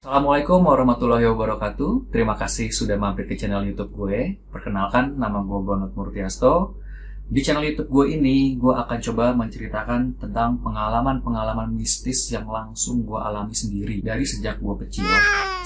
Assalamualaikum warahmatullahi wabarakatuh. Terima kasih sudah mampir ke channel YouTube gue. Perkenalkan, nama gue Bonut Murtiasto. Di channel YouTube gue ini, gue akan coba menceritakan tentang pengalaman-pengalaman mistis yang langsung gue alami sendiri dari sejak gue kecil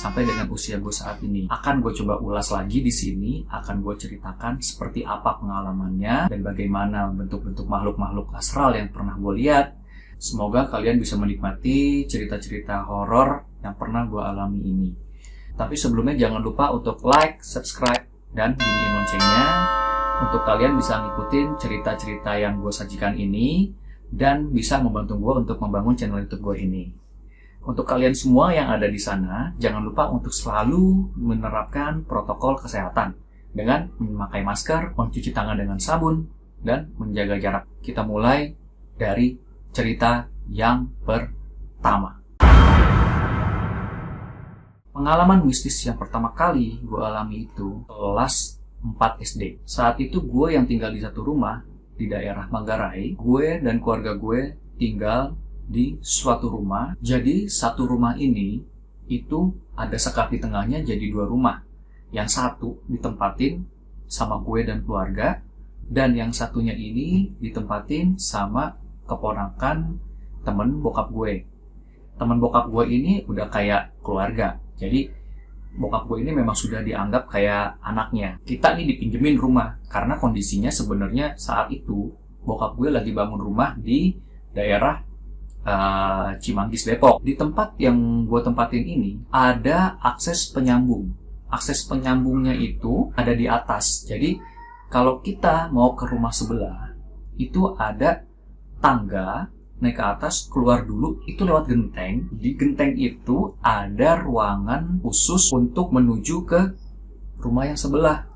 sampai dengan usia gue saat ini. Akan gue coba ulas lagi di sini, akan gue ceritakan seperti apa pengalamannya dan bagaimana bentuk-bentuk makhluk-makhluk astral yang pernah gue lihat. Semoga kalian bisa menikmati cerita-cerita horor yang pernah gue alami ini. Tapi sebelumnya jangan lupa untuk like, subscribe, dan bunyiin loncengnya untuk kalian bisa ngikutin cerita-cerita yang gue sajikan ini dan bisa membantu gue untuk membangun channel YouTube gue ini. Untuk kalian semua yang ada di sana, jangan lupa untuk selalu menerapkan protokol kesehatan dengan memakai masker, mencuci tangan dengan sabun, dan menjaga jarak. Kita mulai dari cerita yang pertama. Pengalaman mistis yang pertama kali gue alami itu kelas 4 SD. Saat itu gue yang tinggal di satu rumah di daerah Manggarai. Gue dan keluarga gue tinggal di suatu rumah. Jadi satu rumah ini itu ada sekat di tengahnya jadi dua rumah. Yang satu ditempatin sama gue dan keluarga, dan yang satunya ini ditempatin sama keponakan temen bokap gue. Temen bokap gue ini udah kayak keluarga. Jadi bokap gue ini memang sudah dianggap kayak anaknya. Kita nih dipinjemin rumah karena kondisinya sebenarnya saat itu bokap gue lagi bangun rumah di daerah Cimanggis, Depok. Di tempat yang gue tempatin ini ada akses penyambung. Akses penyambungnya itu ada di atas. Jadi kalau kita mau ke rumah sebelah itu ada tangga, naik ke atas, keluar dulu, itu lewat genteng. Di genteng itu ada ruangan khusus untuk menuju ke rumah yang sebelah.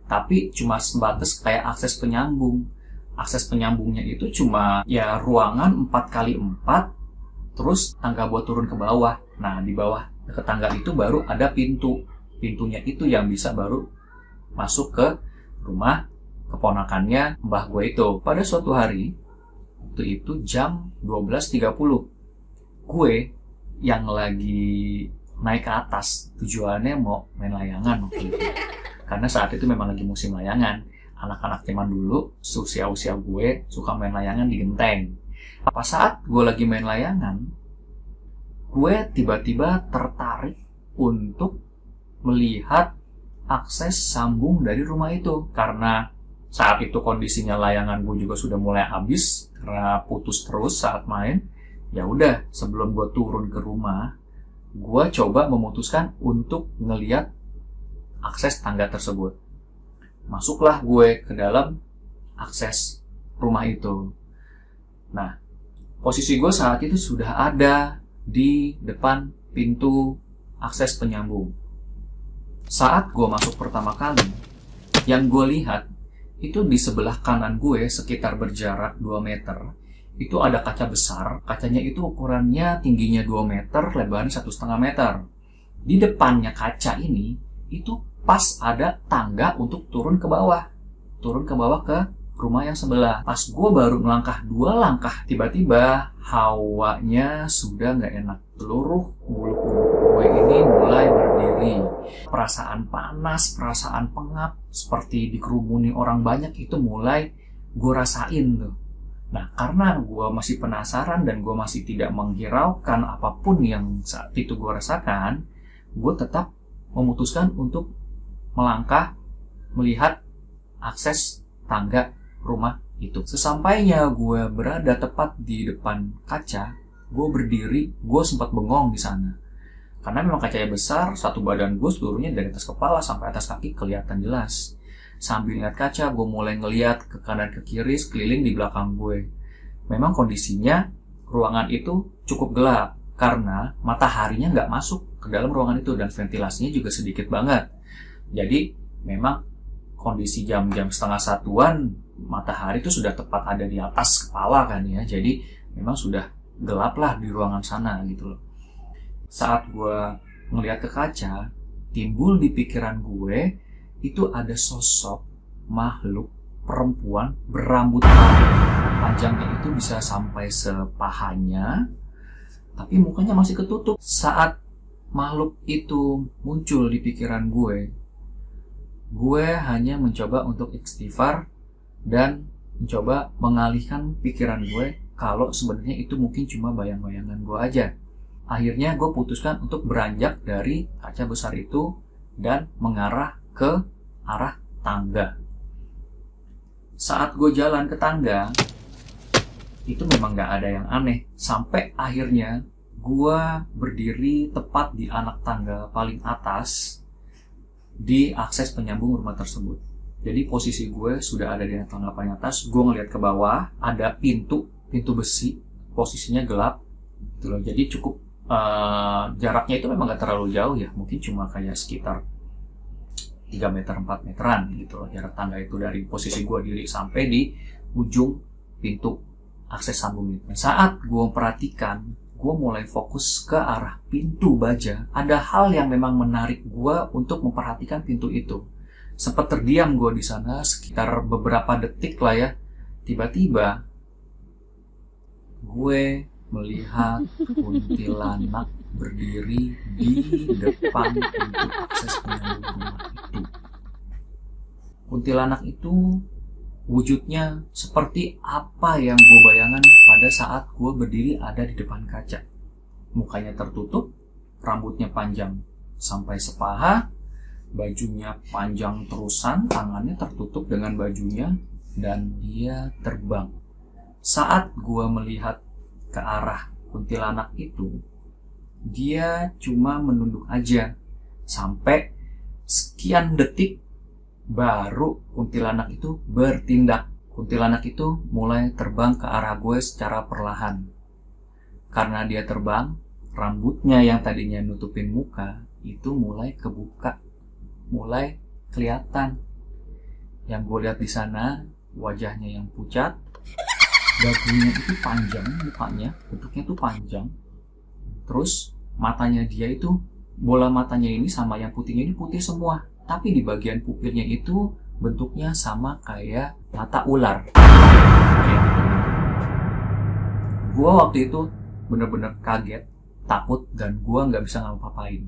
Tapi cuma sebatas kayak akses penyambung. Akses penyambungnya itu cuma ya ruangan 4x4, terus tangga buat turun ke bawah. Nah, di bawah ke tangga itu baru ada pintu. Pintunya itu yang bisa baru masuk ke rumah keponakannya mbah gue itu. Pada suatu hari, itu jam 12.30, gue yang lagi naik ke atas, tujuannya mau main layangan waktu itu. Karena saat itu memang lagi musim layangan. Anak-anak zaman dulu, usia-usia gue suka main layangan di genteng. Pas saat gue lagi main layangan, gue tiba-tiba tertarik untuk melihat akses sambung dari rumah itu. Karena saat itu kondisinya layangan gue juga sudah mulai habis karena putus terus saat main. Ya udah, sebelum gue turun ke rumah, gue coba memutuskan untuk ngeliat akses tangga tersebut. Masuklah gue ke dalam akses rumah itu. Nah, posisi gue saat itu sudah ada di depan pintu akses penyambung. Saat gue masuk pertama kali, yang gue lihat itu di sebelah kanan gue sekitar berjarak 2 meter itu ada kaca besar. Kacanya itu ukurannya tingginya 2 meter, lebarnya 1,5 meter. Di depannya kaca ini itu pas ada tangga untuk turun ke bawah ke rumah yang sebelah. Pas gue baru melangkah 2 langkah, tiba-tiba hawanya sudah nggak enak. Seluruh bulu kuduk gue ini mulai berdiri. Perasaan panas, perasaan pengap, seperti dikerumuni orang banyak itu mulai gue rasain tuh. Nah, karena gue masih penasaran dan gue masih tidak menghiraukan apapun yang saat itu gue rasakan, gue tetap memutuskan untuk melangkah melihat akses tangga rumah itu. Sesampainya gue berada tepat di depan kaca, gue berdiri, gue sempat bengong di sana. Karena memang kacanya besar, satu badan gue seluruhnya dari atas kepala sampai atas kaki kelihatan jelas. Sambil lihat kaca, gue mulai ngeliat ke kanan ke kiri, sekeliling di belakang gue. Memang kondisinya ruangan itu cukup gelap karena mataharinya nggak masuk ke dalam ruangan itu dan ventilasinya juga sedikit banget. Jadi memang kondisi jam-jam setengah satuan, matahari itu sudah tepat ada di atas kepala kan ya. Jadi memang sudah gelap lah di ruangan sana gitu loh. Saat gue ngeliat ke kaca, timbul di pikiran gue itu ada sosok makhluk perempuan berambut panjangnya itu bisa sampai sepahanya, tapi mukanya masih ketutup. Saat makhluk itu muncul di pikiran gue hanya mencoba untuk istighfar dan mencoba mengalihkan pikiran gue kalau sebenarnya itu mungkin cuma bayang-bayangan gue aja. Akhirnya gue putuskan untuk beranjak dari kaca besar itu dan mengarah ke arah tangga. Saat gue jalan ke tangga, itu memang gak ada yang aneh. Sampai akhirnya gue berdiri tepat di anak tangga paling atas di akses penyambung rumah tersebut. Jadi posisi gue sudah ada di anak tangga paling atas. Gue ngeliat ke bawah, ada pintu besi, posisinya gelap gitu loh. Jadi cukup jaraknya itu memang gak terlalu jauh ya, mungkin cuma kayak sekitar 3 meter 4 meteran gitu loh jarak tangga itu dari posisi gue diri sampai di ujung pintu akses sambung itu. Saat gue perhatikan, gue mulai fokus ke arah pintu baja. Ada hal yang memang menarik gue untuk memperhatikan pintu itu. Sempat terdiam gue di sana sekitar beberapa detik lah ya. Tiba-tiba gue melihat kuntilanak berdiri di depan pintu akses penyambung rumah itu. Kuntilanak itu wujudnya seperti apa yang gue bayangkan pada saat gue berdiri ada di depan kaca. Mukanya tertutup, rambutnya panjang sampai sepaha, bajunya panjang terusan, tangannya tertutup dengan bajunya, dan dia terbang. Saat gue melihat ke arah kuntilanak itu, dia cuma menunduk aja sampai sekian detik baru kuntilanak itu bertindak. Kuntilanak itu mulai terbang ke arah gue secara perlahan. Karena dia terbang, rambutnya yang tadinya nutupin muka itu mulai kebuka, mulai kelihatan. Yang gue lihat di sana wajahnya yang pucat, dagunya itu panjang, mukanya bentuknya tuh panjang. Terus matanya dia itu, bola matanya ini sama yang putihnya ini putih semua. Tapi di bagian pupilnya itu bentuknya sama kayak mata ular. Gue waktu itu bener-bener kaget, takut, dan gue nggak bisa ngapa-ngapain.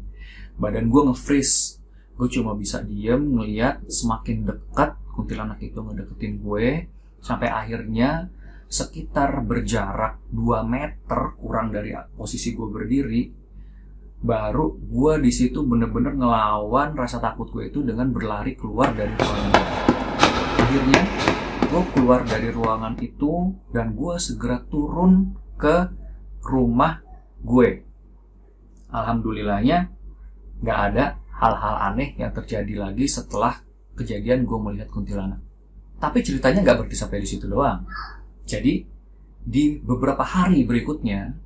Badan gue nge-freeze. Gue cuma bisa diem ngeliat semakin dekat kuntilanak itu ngedeketin gue. Sampai akhirnya sekitar berjarak 2 meter kurang dari posisi gue berdiri, baru gue di situ bener-bener ngelawan rasa takut gue itu dengan berlari keluar dari ruangan. Akhirnya gue keluar dari ruangan itu dan gue segera turun ke rumah gue. Alhamdulillahnya gak ada hal-hal aneh yang terjadi lagi setelah kejadian gue melihat kuntilanak. Tapi ceritanya gak berhenti sampai di situ doang. Jadi di beberapa hari berikutnya,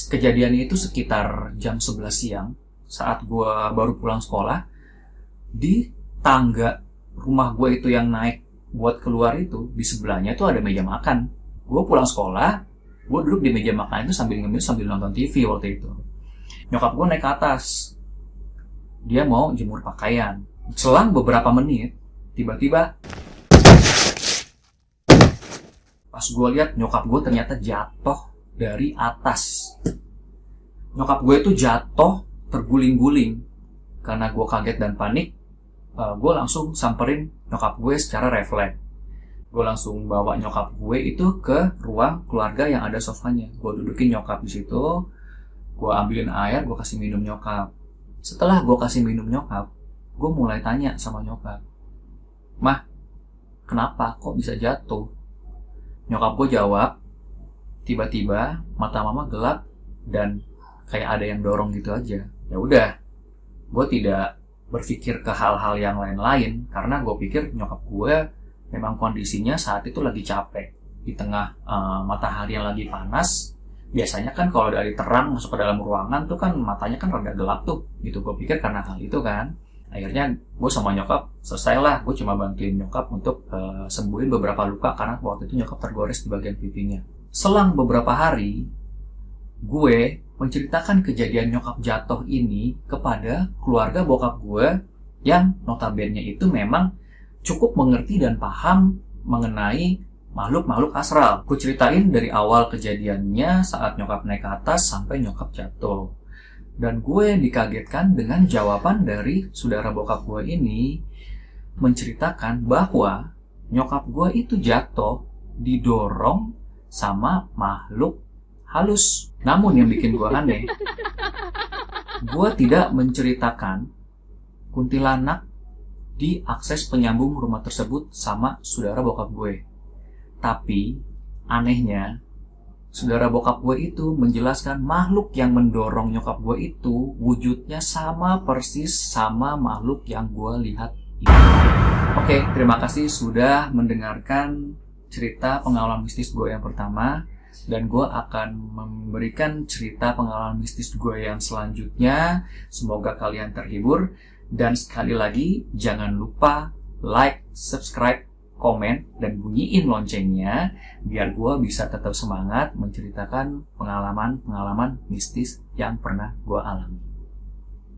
kejadiannya itu sekitar jam 11 siang saat gue baru pulang sekolah. Di tangga rumah gue itu yang naik buat keluar itu, di sebelahnya itu ada meja makan. Gue pulang sekolah, gue duduk di meja makan itu sambil ngemil sambil nonton TV waktu itu. Nyokap gue naik ke atas, dia mau jemur pakaian. Selang beberapa menit, tiba-tiba pas gue lihat nyokap gue ternyata jatuh dari atas. Nyokap gue itu jatuh terguling-guling. Karena gue kaget dan panik, gue langsung samperin nyokap gue secara refleks. Gue langsung bawa nyokap gue itu ke ruang keluarga yang ada sofanya. Gue dudukin nyokap di situ, gue ambilin air, gue kasih minum nyokap. Setelah gue kasih minum nyokap, gue mulai tanya sama nyokap, "Mah, kenapa kok bisa jatuh?" Nyokap gue jawab, tiba-tiba mata mama gelap dan kayak ada yang dorong gitu aja. Ya udah, gue tidak berpikir ke hal-hal yang lain-lain karena gue pikir nyokap gue memang kondisinya saat itu lagi capek di tengah matahari yang lagi panas. Biasanya kan kalau dari terang masuk ke dalam ruangan tuh kan matanya kan rada gelap tuh gitu. Gue pikir karena hal itu kan. Akhirnya gue sama nyokap selesailah. Gue cuma bantuin nyokap untuk sembuhin beberapa luka karena waktu itu nyokap tergores di bagian pipinya. Selang beberapa hari, gue menceritakan kejadian nyokap jatuh ini kepada keluarga bokap gue yang notabene itu memang cukup mengerti dan paham mengenai makhluk-makhluk astral. Gue ceritain dari awal kejadiannya saat nyokap naik ke atas sampai nyokap jatuh. Dan gue dikagetkan dengan jawaban dari saudara bokap gue ini menceritakan bahwa nyokap gue itu jatuh didorong sama makhluk halus. Namun yang bikin gue aneh, gue tidak menceritakan kuntilanak di akses penyambung rumah tersebut sama saudara bokap gue. Tapi anehnya, saudara bokap gue itu menjelaskan makhluk yang mendorong nyokap gue itu wujudnya sama persis sama makhluk yang gue lihat itu. Oke, terima kasih sudah mendengarkan cerita pengalaman mistis gue yang pertama. Dan gue akan memberikan cerita pengalaman mistis gue yang selanjutnya. Semoga kalian terhibur. Dan sekali lagi, jangan lupa like, subscribe, komen, dan bunyiin loncengnya biar gue bisa tetap semangat menceritakan pengalaman-pengalaman mistis yang pernah gue alami.